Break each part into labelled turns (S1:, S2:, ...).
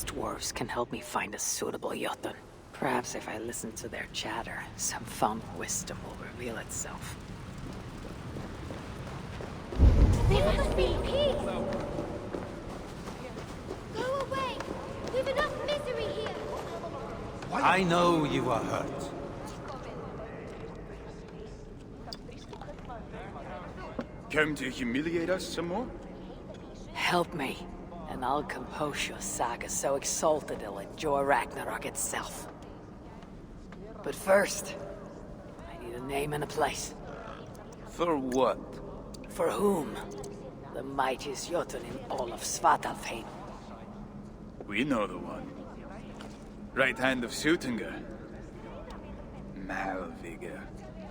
S1: these dwarves can help me find a suitable Jotun. Perhaps if I listen to their chatter, some found wisdom will reveal itself.
S2: There must be peace! Go away! We've enough misery here!
S3: I know you are hurt.
S4: Come to humiliate us some more?
S1: Help me, and I'll compose your saga so exalted it'll enjoy Ragnarok itself. But first, I need a name and a place.
S4: For what?
S1: For whom? The mightiest Jotun in all of Svartalfheim.
S4: We know the one. Right hand of Suttungr. Malvigr.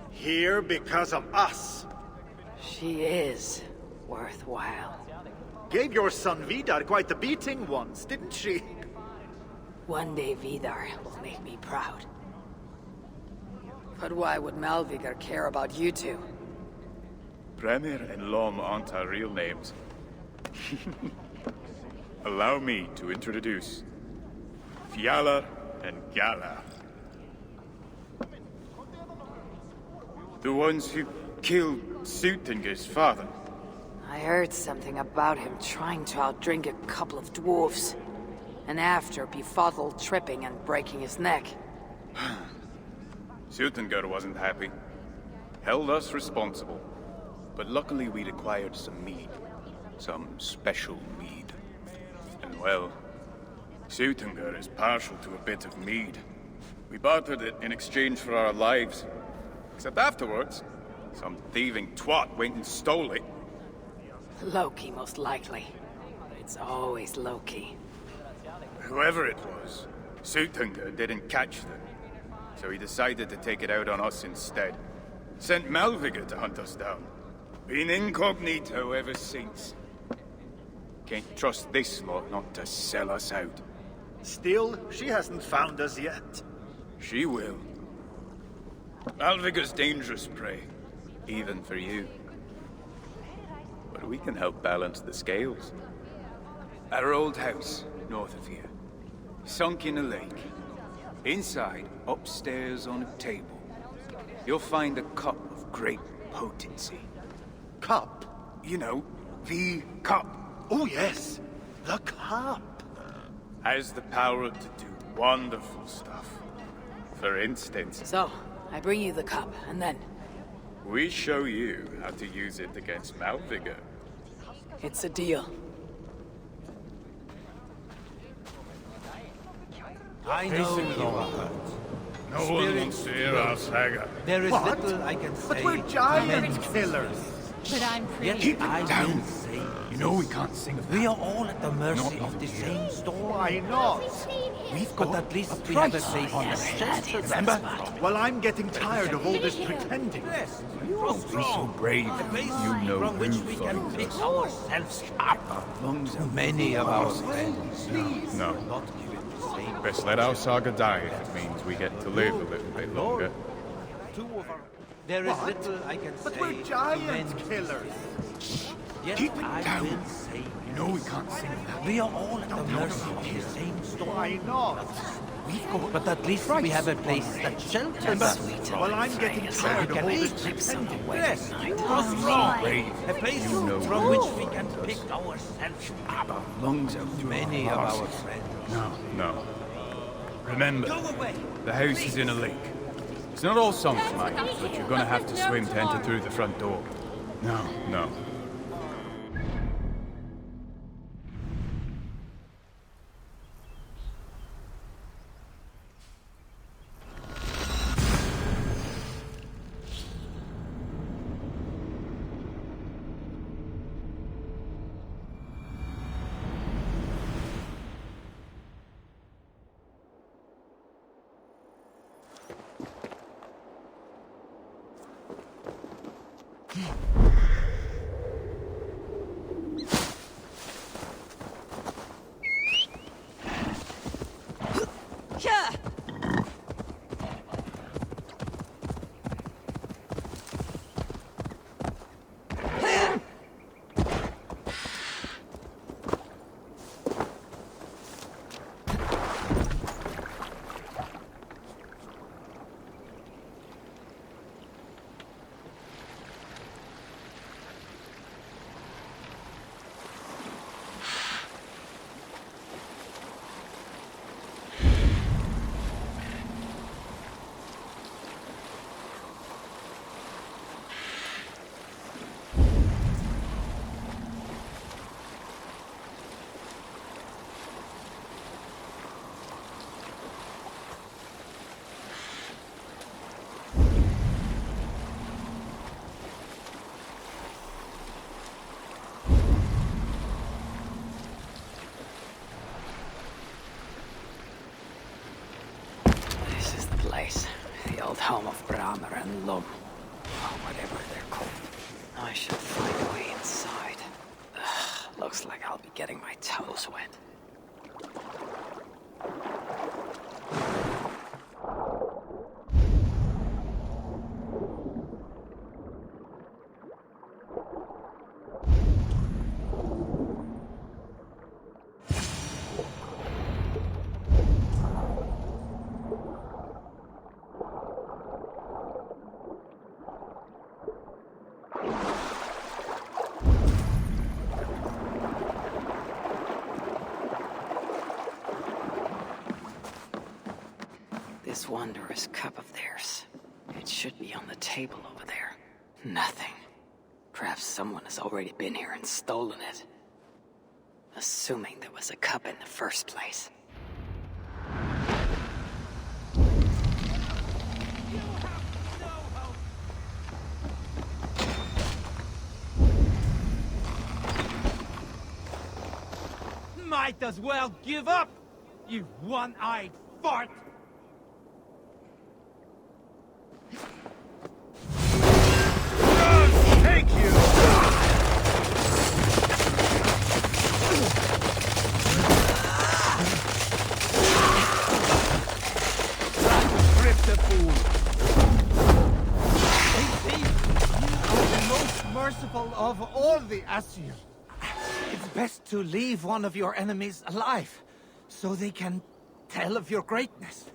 S5: Here because of us.
S1: She is worthwhile.
S5: Gave your son Vidar quite the beating once, didn't she?
S1: One day Vidar will make me proud. But why would Malvigr care about you two?
S4: Premier and Lom aren't our real names. Allow me to introduce Fjalar and Gala. The ones who killed Suttungr's father.
S1: I heard something about him trying to outdrink a couple of dwarves. And after befuddled tripping and breaking his neck.
S4: Suttungr wasn't happy. Held us responsible. But luckily we'd acquired some mead. Some special mead. And well, Suttungr is partial to a bit of mead. We bartered it in exchange for our lives. Except afterwards, some thieving twat went and stole it.
S1: Loki, most likely. It's always Loki.
S4: Whoever it was, Suttungr didn't catch them. So he decided to take it out on us instead. Sent Malvigr to hunt us down. Been incognito ever since. Can't trust this lot not to sell us out.
S5: Still, she hasn't found us yet.
S4: She will. Malvigr's dangerous prey, even for you. But we can help balance the scales. Our old house, north of here, sunk in a lake. Inside, upstairs on a table, you'll find a cup of great potency.
S5: Cup?
S4: You know, the cup.
S5: Oh yes, the cup.
S4: Has the power to do wonderful stuff. For instance,
S1: So, I bring you the cup, and then...
S4: we show you how to use it against Malvigr.
S1: It's a deal.
S3: I know you are hurt.
S4: No one wants to hear our saga.
S3: There is
S5: What?
S3: little I can say.
S5: But we're giant killers.
S6: But I'm
S3: Yet
S6: pretty.
S3: I
S4: down.
S3: will say,
S4: You know we can't sing of
S3: we
S4: that.
S3: are all at the mercy
S4: Not
S3: of the
S4: here.
S3: same storm.
S5: Why not?
S3: We've got at least we have a place that's just for them.
S4: Remember?
S5: Well, I'm getting tired of all this pretending.
S3: Yes, you're
S4: Be so brave.
S3: A place
S4: You know
S3: from which
S4: who
S3: we can
S4: funds
S3: pick
S4: us.
S3: ourselves up. Too many of our friends
S4: No.
S3: not give it the same.
S4: Best let our saga die if it means we get to live a little bit longer.
S3: Two of our... There is
S5: What?
S3: little I can
S5: But
S3: say.
S5: we're
S3: to
S5: giant
S3: mend
S5: killers.
S3: Yet
S4: Keep it
S3: I
S4: down.
S3: will say,
S4: You know we can't sing of that.
S3: we are all at the mercy of the same storm.
S5: Why not?
S3: But at least we have a place that shelters us.
S5: Well, I'm getting tired of all this pretending.
S3: Yes, you are strong. A place
S4: You know
S3: from
S4: who
S3: which we can pick ourselves up.
S4: Lungs out to
S3: Many
S4: our
S3: of our
S4: hearts.
S3: friends.
S4: No. Remember,
S3: Go away.
S4: the house is in a lake. It's not all sunk mine, but you're gonna have to swim to enter through the front door. No.
S1: home of Brammer and Lum, or whatever they're called. I should find a way inside. Ugh, looks like I'll be getting my toes wet. This wondrous cup of theirs. It should be on the table over there. Nothing. Perhaps someone has already been here and stolen it. Assuming there was a cup in the first place.
S3: Might as well give up, you one-eyed fart!
S5: Thank you!
S3: Rip the fool! They think you are the most merciful of all the Asir. It's best to leave one of your enemies alive, so they can tell of your greatness.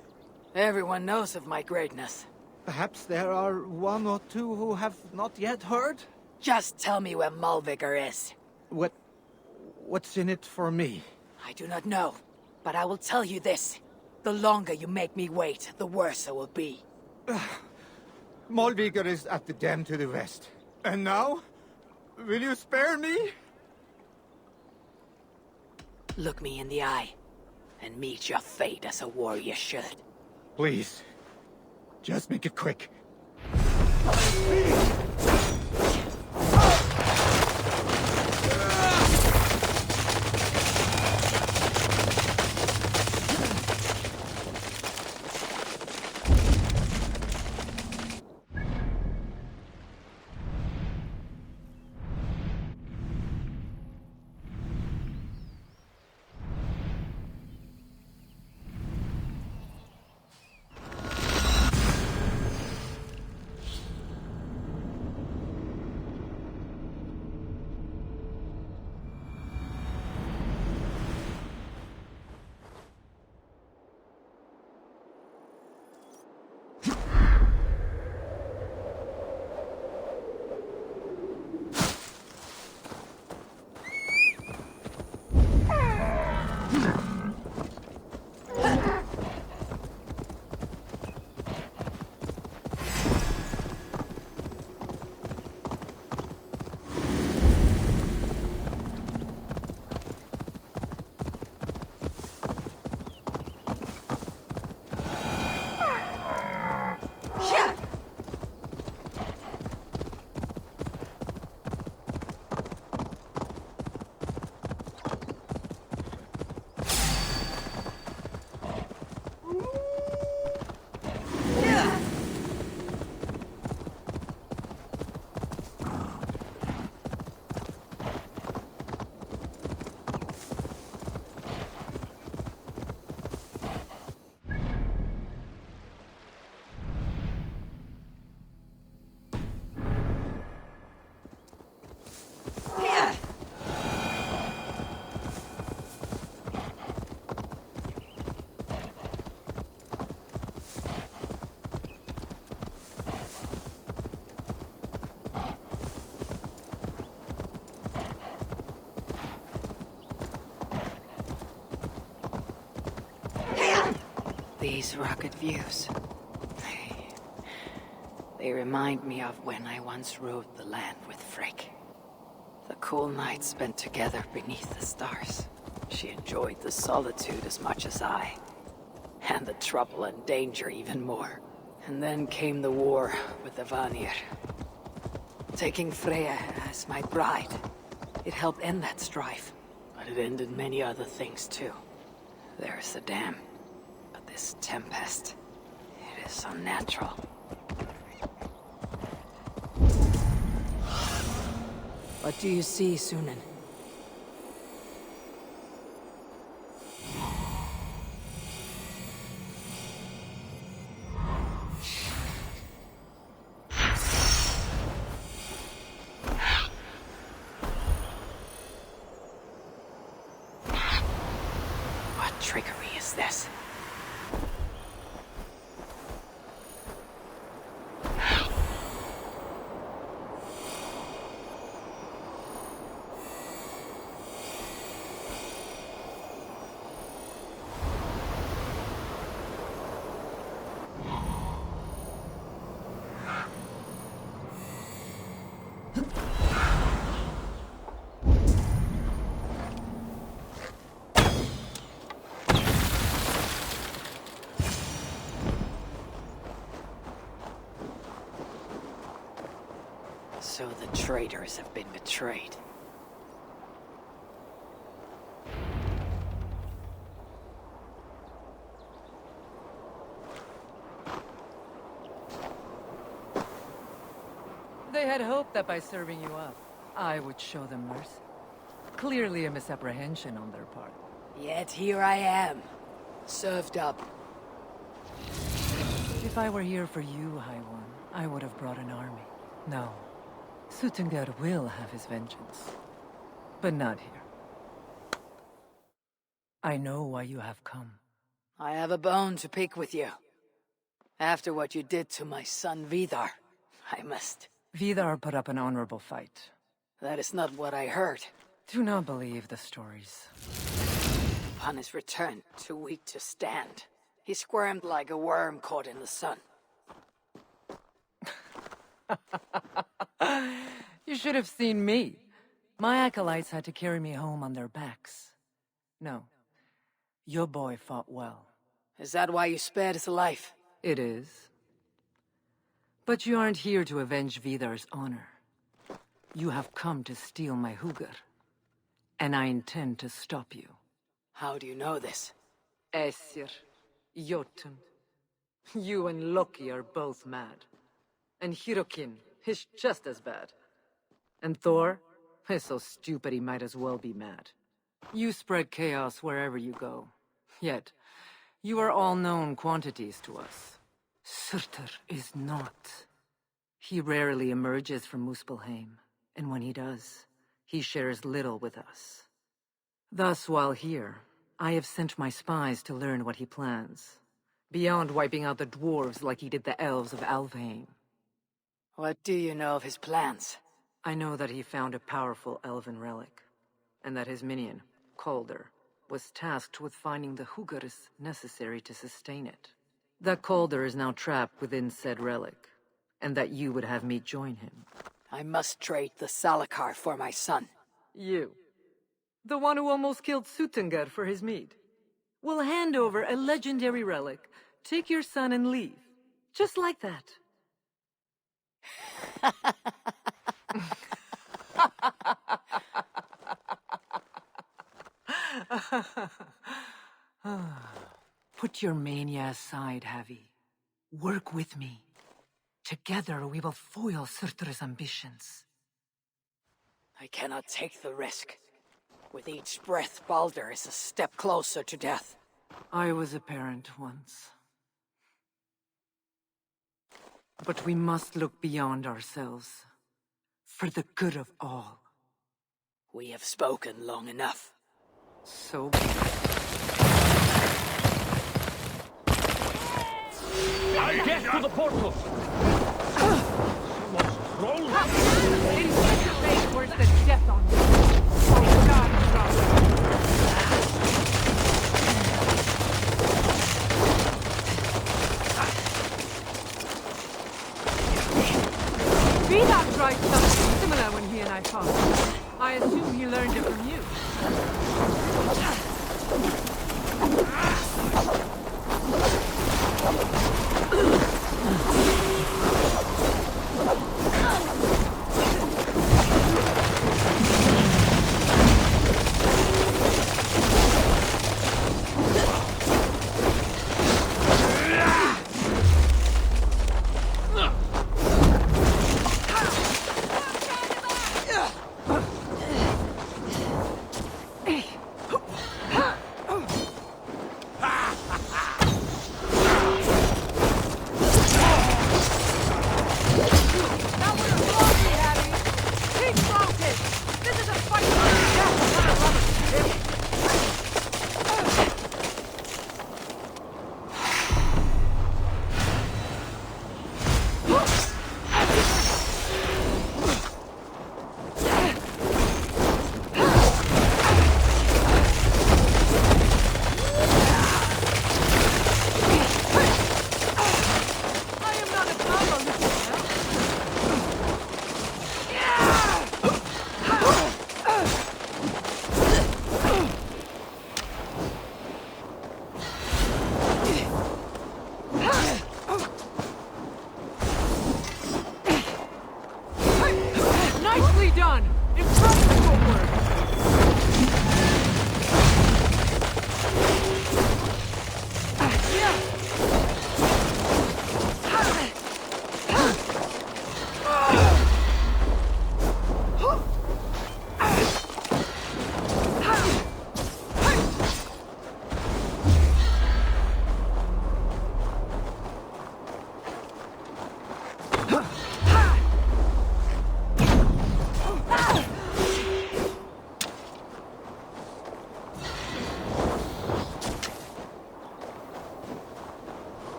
S1: Everyone knows of my greatness.
S3: Perhaps there are one or two who have not yet heard?
S1: Just tell me where Malvigor is.
S3: What's in it for me?
S1: I do not know, but I will tell you this. The longer you make me wait, the worse it will be.
S3: Malvigor is at the dam to the west. And now? Will you spare me?
S1: Look me in the eye, and meet your fate as a warrior should.
S3: Please. Just make it quick.
S1: These rocket views. They remind me of when I once rode the land with Frigg. The cool nights spent together beneath the stars. She enjoyed the solitude as much as I. And the trouble and danger even more. And then came the war with the Vanir. Taking Freya as my bride. It helped end that strife. But it ended many other things too. There's the dam. But this tempest, it is unnatural. What do you see, Sunan? What trickery is this? So the traitors have been betrayed.
S6: They had hoped that by serving you up, I would show them mercy. Clearly a misapprehension on their part.
S1: Yet here I am, served up.
S6: If I were here for you, High One, I would have brought an army. No. Suttungr will have his vengeance. But not here. I know why you have come.
S1: I have a bone to pick with you. After what you did to my son Vidar, I must...
S6: Vidar put up an honorable fight.
S1: That is not what I heard.
S6: Do not believe the stories.
S1: Upon his return, too weak to stand, he squirmed like a worm caught in the sun.
S6: You should have seen me. My acolytes had to carry me home on their backs. No. Your boy fought well.
S1: Is that why you spared his life?
S6: It is. But you aren't here to avenge Vidar's honor. You have come to steal my Hugr. And I intend to stop you.
S1: How do you know this?
S6: Aesir, Jotun. You and Loki are both mad. And Hirokin is just as bad. And Thor is so stupid he might as well be mad. You spread chaos wherever you go. Yet, you are all known quantities to us. Surtur is not. He rarely emerges from Muspelheim, and when he does, he shares little with us. Thus, while here, I have sent my spies to learn what he plans, beyond wiping out the dwarves like he did the elves of Alfheim.
S1: What do you know of his plans?
S6: I know that he found a powerful elven relic, and that his minion, Calder, was tasked with finding the Hugrs necessary to sustain it. That Calder is now trapped within said relic, and that you would have me join him.
S1: I must trade the Salakar for my son.
S6: You, the one who almost killed Suttungr for his mead, will hand over a legendary relic, take your son and leave. Just like that. Put your mania aside, Havi. Work with me. Together we will foil Surtur's ambitions.
S1: I cannot take the risk. With each breath, Baldur is a step closer to death.
S6: I was a parent once. But we must look beyond ourselves. For the good of all.
S1: We have spoken long enough.
S6: So be it.
S7: Get to the portal! Someone's thrown!
S6: It is such a fate worse than death on you. Oh God, Vidar tried something similar when he and I fought. I assume he learned it from you. That would have blown me, Abby! Keep focused! This is a fight for death, not a rubber. Nicely done! Impressive footwork!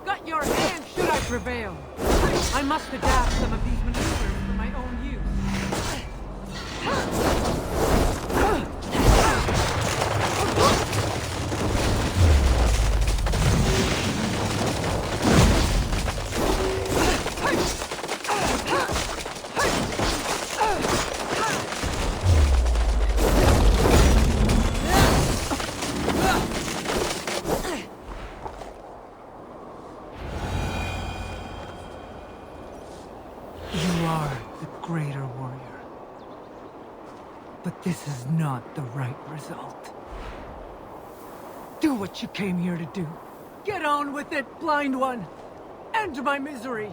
S6: Got your hand should I prevail. I must adapt some of these maneuvers for my own use.
S3: You are the greater warrior. But this is not the right result. Do what you came here to do. Get on with it, blind one! End my misery!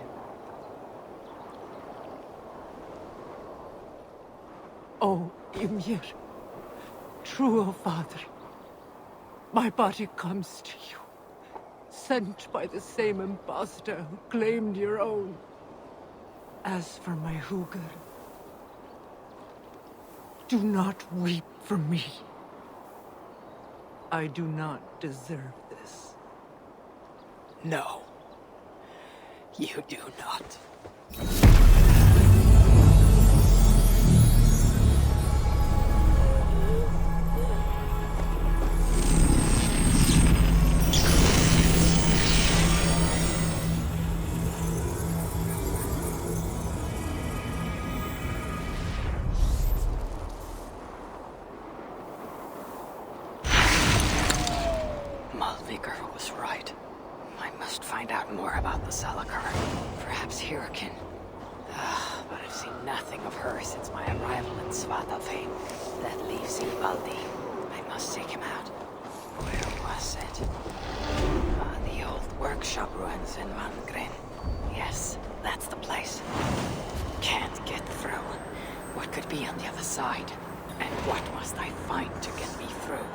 S3: Oh, Ymir. True, O Father. My body comes to you. Sent by the same impostor who claimed your own. As for my Hugr, do not weep for me. I do not deserve this.
S1: No. You do not. Malviker was right. I must find out more about the Salakar. Perhaps Hyrrokin. But I've seen nothing of her since my arrival in Svartalfheim. That leaves Ivaldi. I must seek him out. Where was it? The old workshop ruins in Mangren. Yes, that's the place. Can't get through. What could be on the other side? And what must I find to get me through?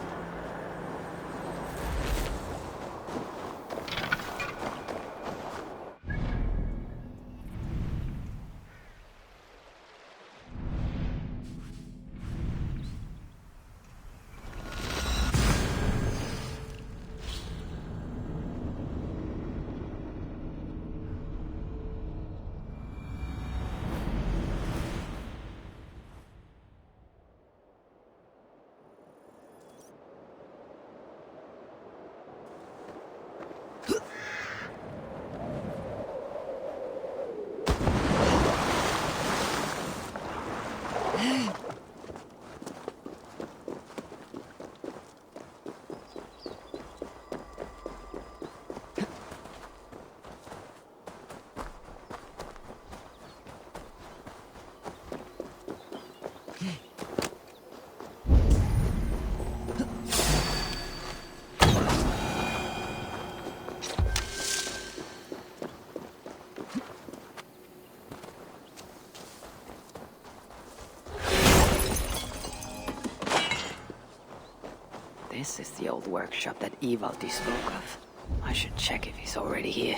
S1: This is the old workshop that Ivaldi spoke of. I should check if he's already here.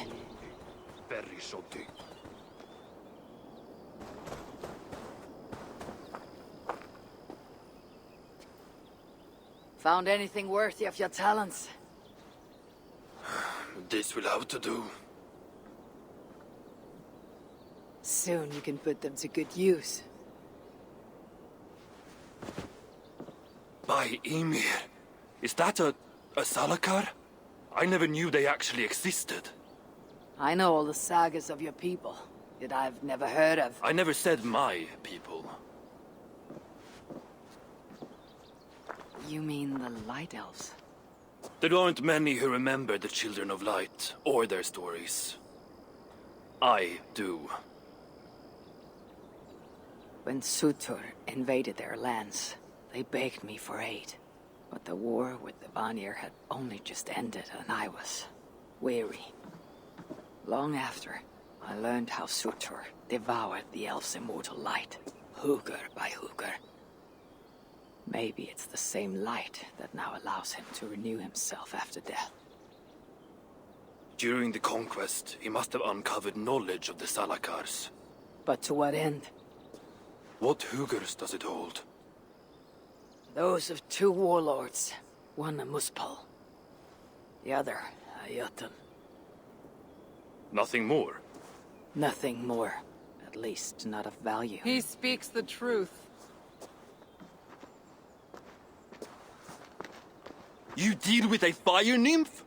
S7: Very salty.
S1: Found anything worthy of your talents?
S7: This will have to do.
S1: Soon you can put them to good use.
S7: By Ymir. Is that a Salakar? I never knew they actually existed.
S1: I know all the sagas of your people that I've never heard of.
S7: I never said my people.
S1: You mean the Light Elves?
S7: There aren't many who remember the Children of Light, or their stories. I do.
S1: When Surtur invaded their lands, they begged me for aid. But the war with the Vanir had only just ended, and I was weary. Long after, I learned how Surtur devoured the elves' immortal light, hugger by hugger. Maybe it's the same light that now allows him to renew himself after death.
S7: During the conquest, he must have uncovered knowledge of the Salakars.
S1: But to what end?
S7: What Hugers does it hold?
S1: Those of two warlords, one a Muspel, the other a Jotun.
S7: Nothing more.
S1: Nothing more, at least not of value.
S6: He speaks the truth.
S7: You deal with a fire nymph?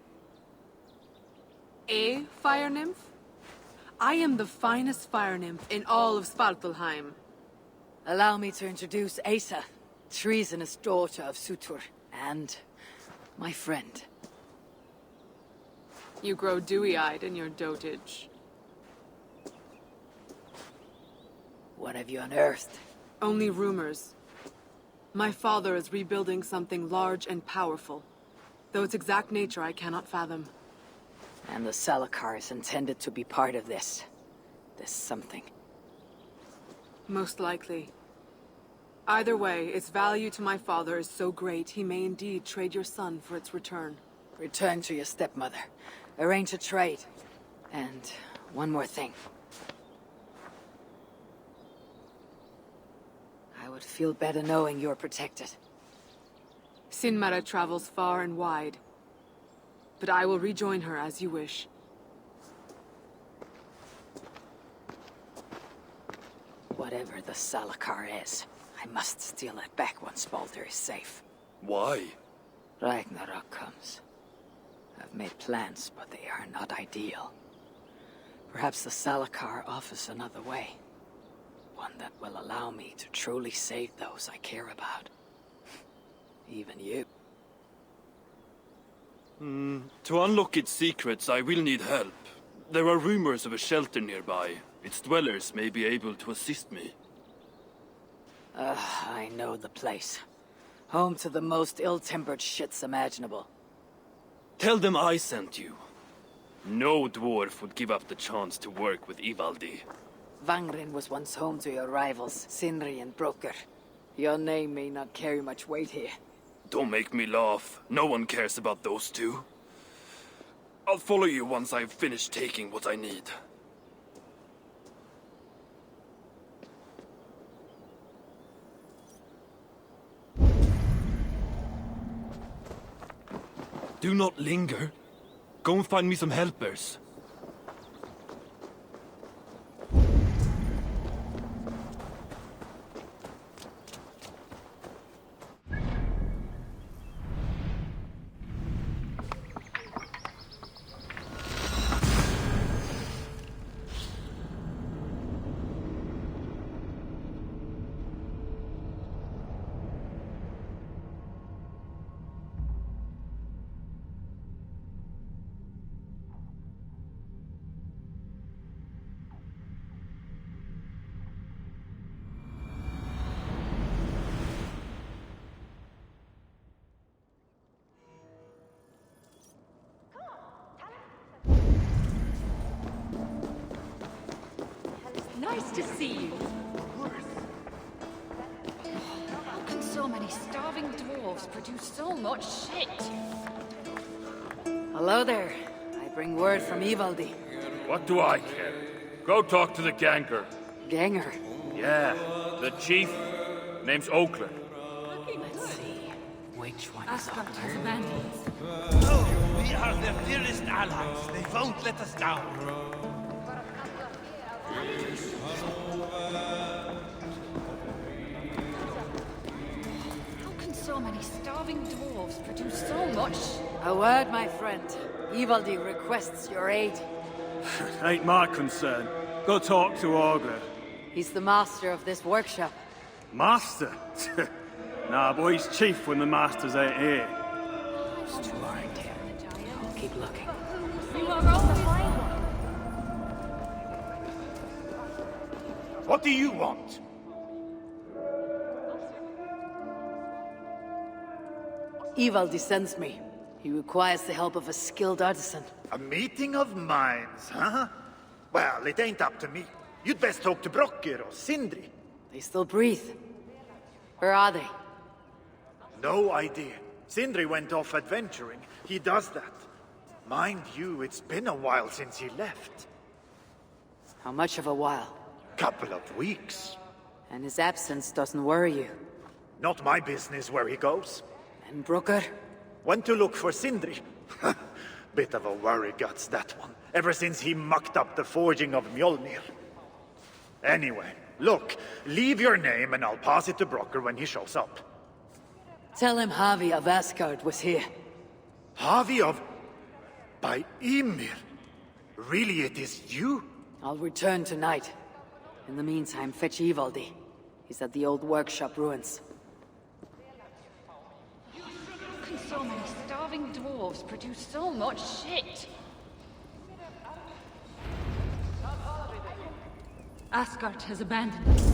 S6: A fire nymph? I am the finest fire nymph in all of Svartalheim.
S1: Allow me to introduce Asa, treasonous daughter of Surtur, and my friend.
S6: You grow dewy-eyed in your dotage.
S1: What have you unearthed?
S6: Only rumors. My father is rebuilding something large and powerful, though its exact nature I cannot fathom.
S1: And the Salakar is intended to be part of this. This something.
S6: Most likely. Either way, its value to my father is so great he may indeed trade your son for its return.
S1: Return to your stepmother. Arrange a trade. And one more thing. I would feel better knowing you're protected.
S6: Sinmara travels far and wide, but I will rejoin her as you wish.
S1: Whatever the Salakar is, I must steal it back once Baldur is safe.
S7: Why?
S1: Ragnarok comes. I've made plans, but they are not ideal. Perhaps the Salakar offers another way. One that will allow me to truly save those I care about. Even you.
S7: To unlock its secrets, I will need help. There are rumors of a shelter nearby. Its dwellers may be able to assist me.
S1: I know the place. Home to the most ill-tempered shits imaginable.
S7: Tell them I sent you. No dwarf would give up the chance to work with Ivaldi.
S1: Vangren was once home to your rivals, Sindri and Broker. Your name may not carry much weight here.
S7: Don't make me laugh. No one cares about those two. I'll follow you once I've finished taking what I need. Do not linger. Go and find me some helpers.
S8: Nice to see you. How can so so many starving dwarves produce so much shit?
S1: Hello there. I bring word from Ivaldi.
S7: What do I care? Go talk to the ganger.
S1: Ganger.
S7: Yeah, the chief. Name's Oakland.
S1: Let's see. Which one is
S8: Asgard
S1: up?
S8: has abandoned us.
S9: No, we are their dearest allies. They won't let us down.
S8: How can so many starving dwarves produce so much?
S1: A word, my friend. Ivaldi requests your aid.
S4: Ain't my concern. Go talk to Orgler.
S1: He's the master of this workshop.
S4: Master? Nah, boy, he's chief when the masters ain't here.
S1: Those two aren't here. I'll keep looking.
S2: You are all the fine one.
S5: What do you want?
S1: Ivaldi sends me. He requires the help of a skilled artisan.
S5: A meeting of minds, huh? Well, it ain't up to me. You'd best talk to Brokkr or Sindri.
S1: They still breathe. Where are they?
S5: No idea. Sindri went off adventuring. He does that. Mind you, it's been a while since he left.
S1: How much of a while?
S5: Couple of weeks.
S1: And his absence doesn't worry you.
S5: Not my business where he goes.
S1: And Brooker?
S5: Went to look for Sindri. Bit of a worry guts, that one. Ever since he mucked up the forging of Mjolnir. Anyway, look, leave your name and I'll pass it to Brokkr when he shows up.
S1: Tell him Javi of Asgard was here.
S5: Javi of... by Ymir. Really, it is you?
S1: I'll return tonight. In the meantime, fetch Ivaldi. He's at the old workshop ruins.
S8: How can so many starving dwarves produce so much shit? Asgard has abandoned us.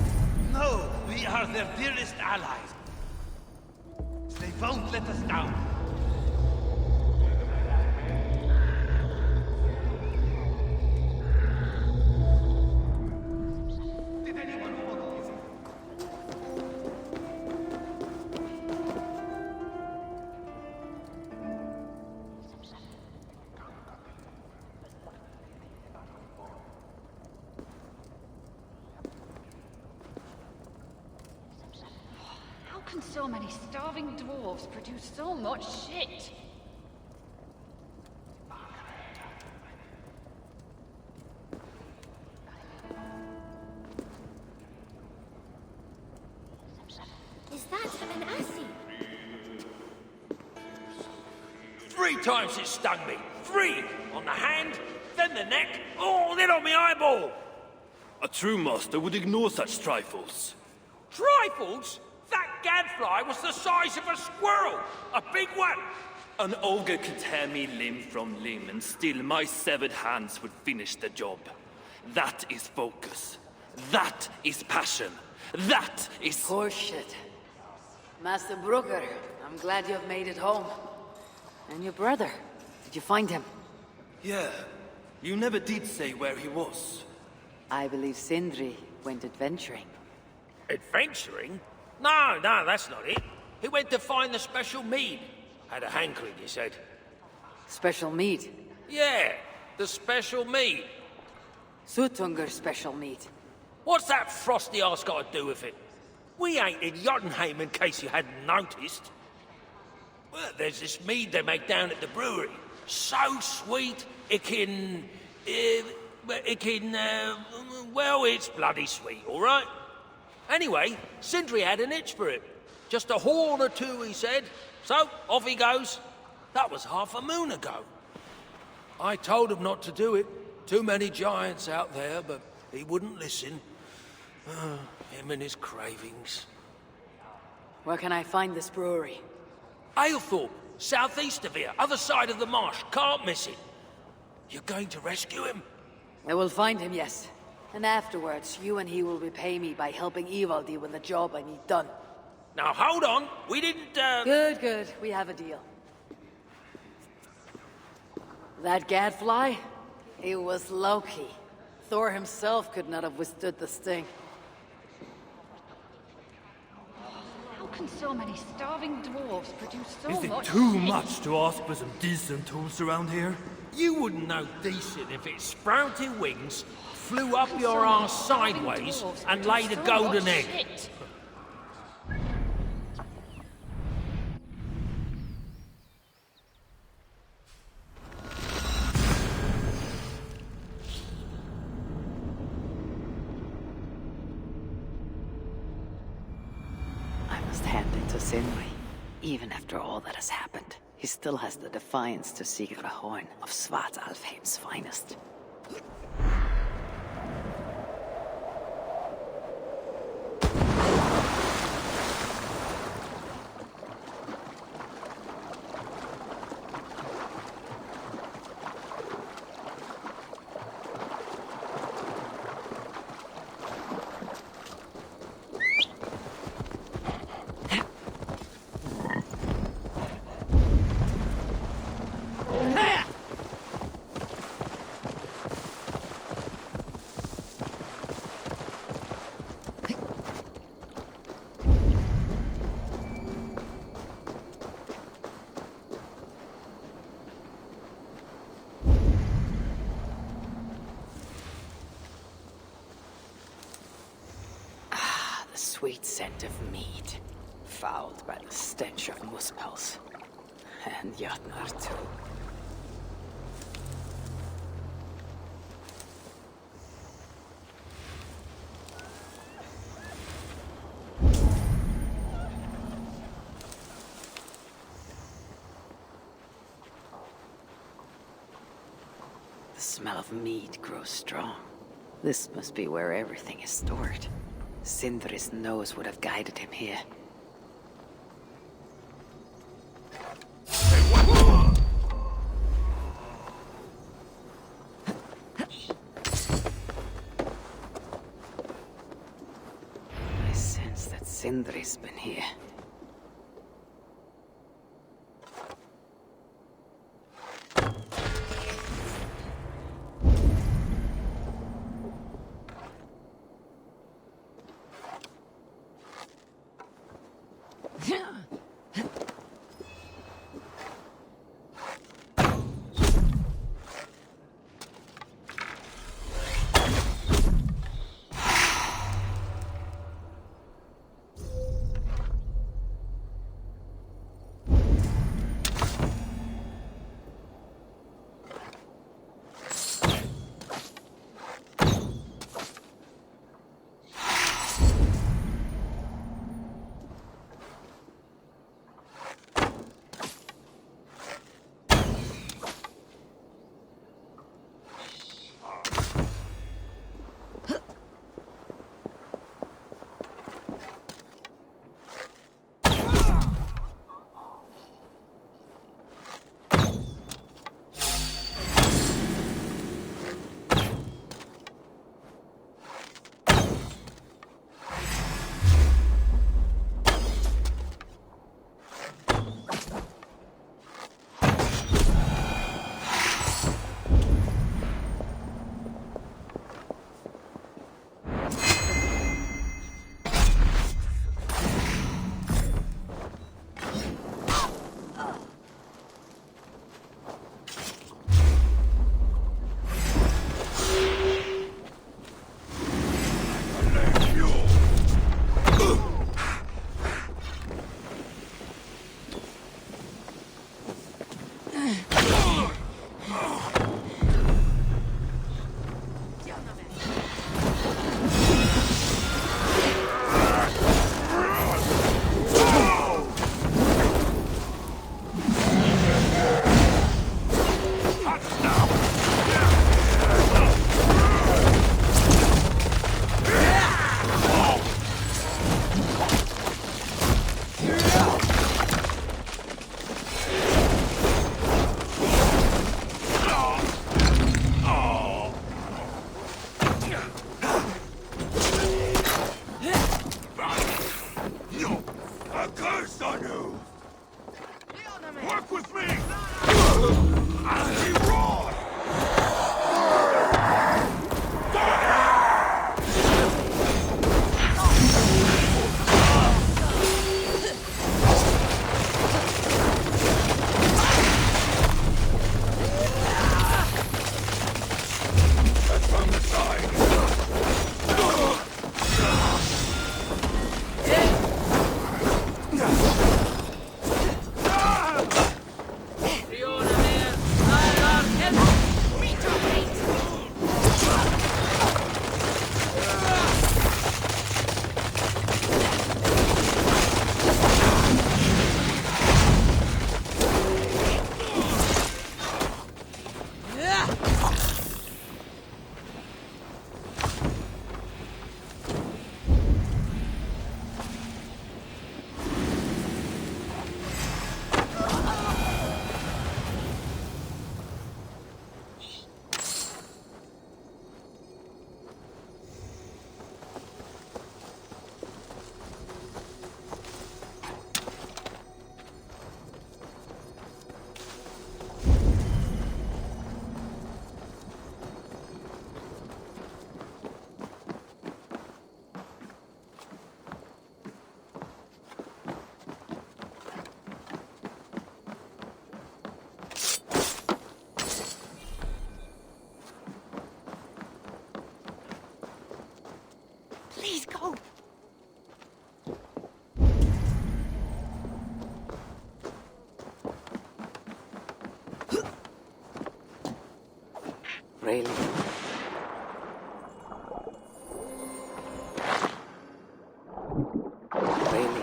S9: No, we are their dearest allies. They won't let us down. Did anyone follow you?
S8: How can so many starving dwarves produce so much shit?
S2: Is that an Assi?
S9: 3 times it stung me. 3! On the hand, then the neck, oh, then on my eyeball!
S7: A true master would ignore such trifles.
S9: Trifles? That gadfly was the size of a squirrel! A big one!
S7: An ogre could tear me limb from limb, and still my severed hands would finish the job. That is focus. That is passion. That is...
S1: Horseshit. Master Brooker, I'm glad you've made it home. And your brother, did you find him?
S7: Yeah, you never did say where he was.
S1: I believe Sindri went adventuring.
S9: Adventuring? No, that's not it. He went to find the special mead. Had a hankering, he said.
S1: Special meat.
S9: Yeah, the special mead.
S1: Sutungur special meat.
S9: What's that frosty arse got to do with it? We ain't in Jotunheim, in case you hadn't noticed. Well, there's this mead they make down at the brewery. So sweet, well, it's bloody sweet, all right? Anyway, Sindri had an itch for it. Just a horn or two, he said. So, off he goes. That was half a moon ago. I told him not to do it. Too many giants out there, but he wouldn't listen. Him and his cravings.
S1: Where can I find this brewery?
S9: Aylthorpe, southeast of here, other side of the marsh. Can't miss it. You're going to rescue him?
S1: I will find him, yes. And afterwards, you and he will repay me by helping Ivaldi with the job I need done.
S9: Now, hold on. We didn't,
S1: Good. We have a deal. That gadfly? It was Loki. Thor himself could not have withstood the sting.
S8: How can so many starving dwarves produce so
S9: Is it
S8: much
S9: too
S8: shit?
S9: much to ask for some decent tools around here? You wouldn't know decent if it sprouted wings, flew up your arse sideways, and laid a golden egg.
S8: Shit.
S1: I must hand it to Sindri. Even after all that has happened, he still has the defiance to seek the horn of Svartalfheim's finest. The sweet scent of mead, fouled by the stench of muspels. And Jotnar too. The smell of mead grows strong. This must be where everything is stored. Sindri's nose would have guided him here. I sense that Sindri's been here.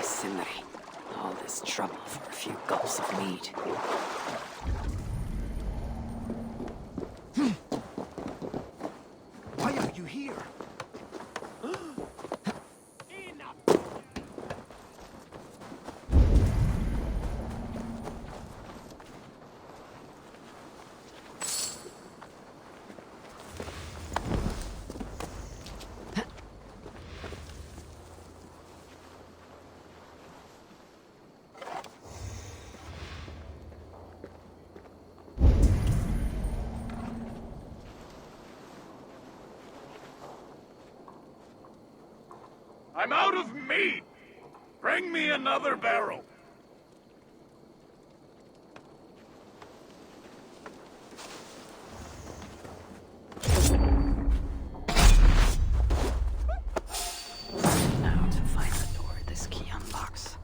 S1: Sindri. All this trouble for a few gulps of mead.
S5: Why are you here?
S4: I'm out of meat! Bring me another barrel!
S1: Now to find the door this key unlocks.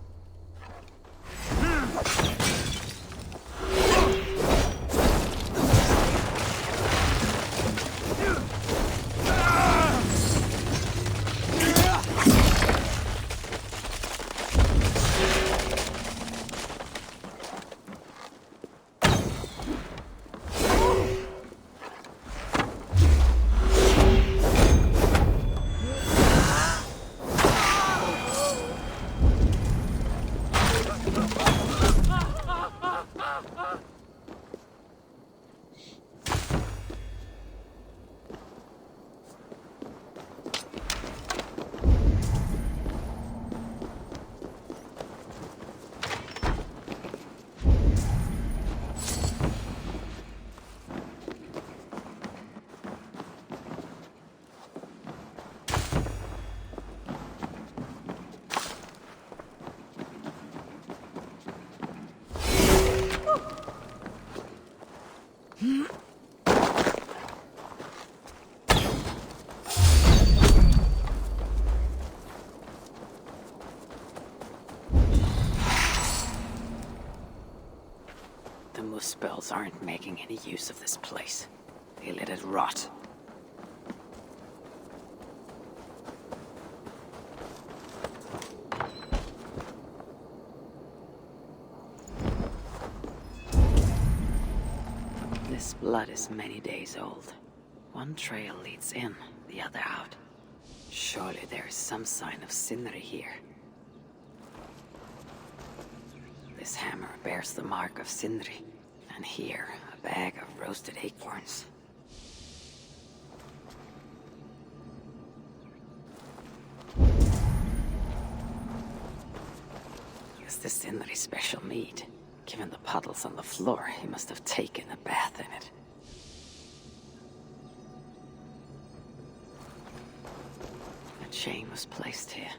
S1: The Muspels aren't making any use of this place. They let it rot. This blood is many days old. One trail leads in, the other out. Surely there is some sign of Sindri here. This hammer bears the mark of Sindri, and here, a bag of roasted acorns. Is this Sindri's special mead? Given the puddles on the floor, he must have taken a bath in it. A chain was placed here.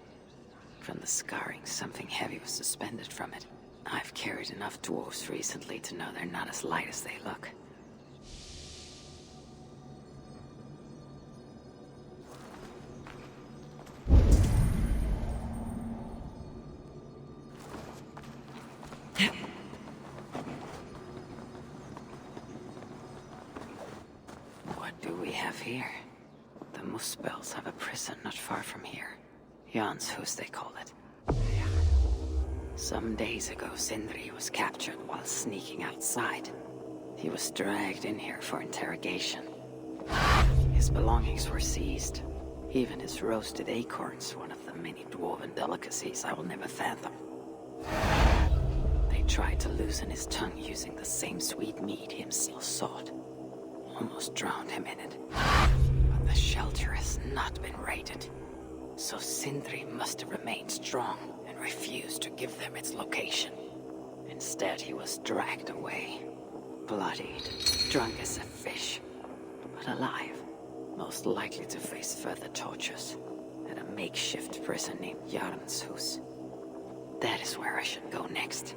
S1: From the scarring, something heavy was suspended from it. I've carried enough dwarves recently to know they're not as light as they look. What do we have here? The Muspels have a prison not far from here. Jan's Hus, they call it. Some days ago, Sindri was captured while sneaking outside. He was dragged in here for interrogation. His belongings were seized. Even his roasted acorns, one of the many dwarven delicacies I will never fathom. They tried to loosen his tongue using the same sweet mead he himself sought. Almost drowned him in it. But the shelter has not been raided. So Sindri must have remained strong and refused to give them its location. Instead, he was dragged away. Bloodied, drunk as a fish, but alive. Most likely to face further tortures at a makeshift prison named Jarn's Hus. That is where I should go next.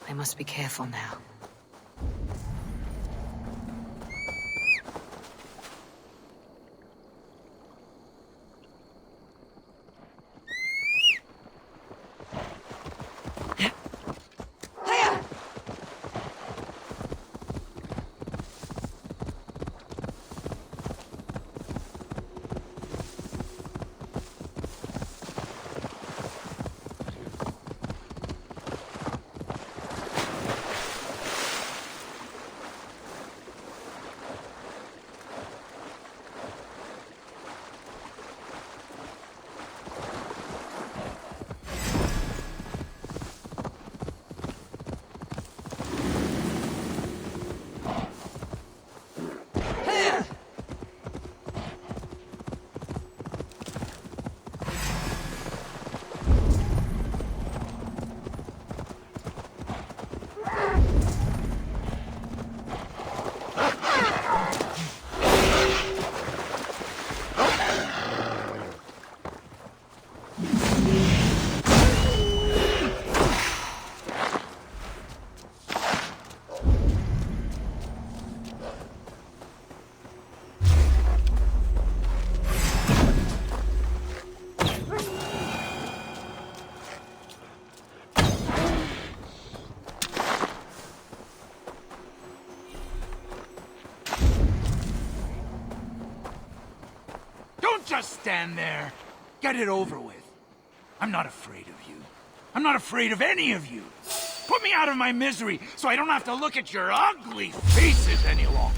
S1: I must be careful now.
S10: Just stand there. Get it over with. I'm not afraid of you. I'm not afraid of any of you. Put me out of my misery so I don't have to look at your ugly faces any longer.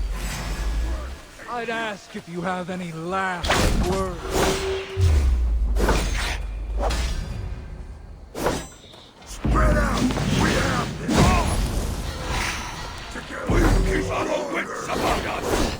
S11: I'd ask if you have any last words.
S10: Spread out! We have this! Together we keep our wits about us!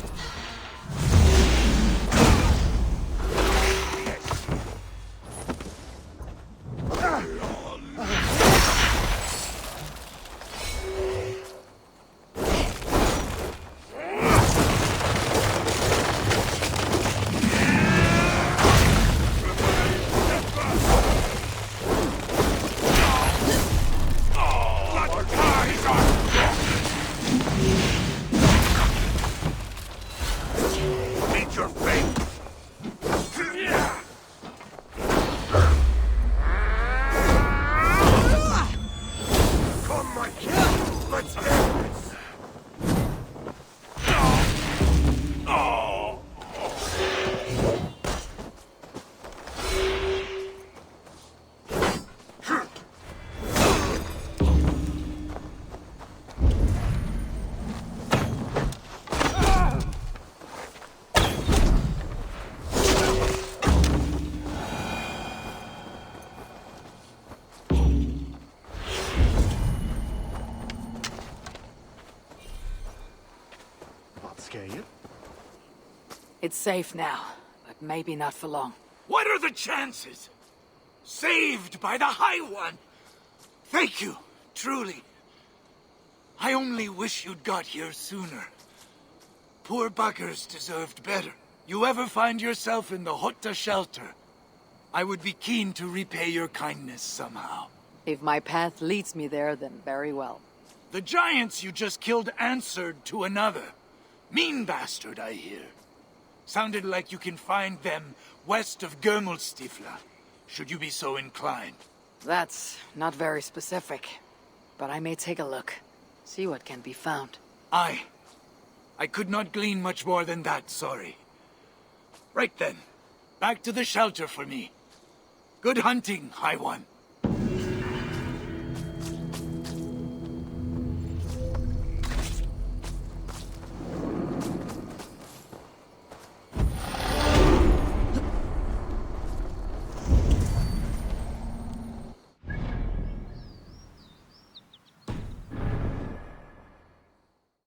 S1: It's safe now, but maybe not for long.
S10: What are the chances? Saved by the High One! Thank you, truly. I only wish you'd got here sooner. Poor buggers deserved better. You ever find yourself in the Hutta shelter, I would be keen to repay your kindness somehow.
S1: If my path leads me there, then very well.
S10: The giants you just killed answered to another. Mean bastard, I hear. Sounded like you can find them west of Gömulstifla, should you be so inclined.
S1: That's not very specific, but I may take a look. See what can be found.
S10: I could not glean much more than that, sorry. Right then, back to the shelter for me. Good hunting, High One.